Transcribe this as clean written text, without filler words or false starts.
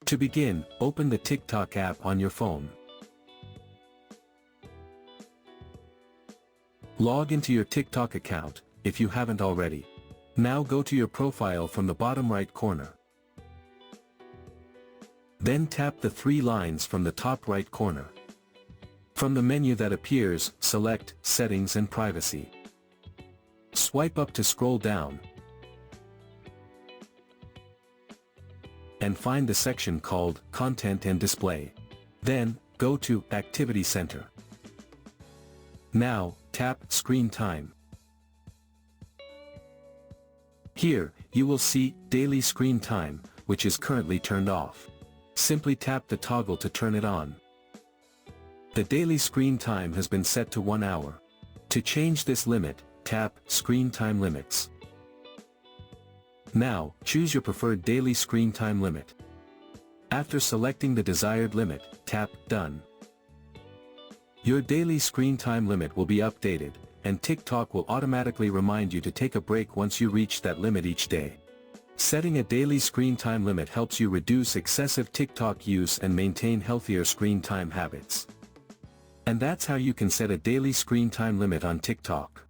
To begin, open the TikTok app on your phone. Log into your TikTok account, if you haven't already. Now go to your profile from the bottom right corner. Then tap the three lines from the top right corner. From the menu that appears, select Settings and Privacy. Swipe up to scroll down, and find the section called Content and Display. Then, go to Activity Center. Now, tap Screen Time. Here, you will see Daily Screen Time, which is currently turned off. Simply tap the toggle to turn it on. The daily screen time has been set to 1 hour. To change this limit, tap Screen Time Limits. Now, choose your preferred daily screen time limit. After selecting the desired limit, tap Done. Your daily screen time limit will be updated, and TikTok will automatically remind you to take a break once you reach that limit each day. Setting a daily screen time limit helps you reduce excessive TikTok use and maintain healthier screen time habits. And that's how you can set a daily screen time limit on TikTok.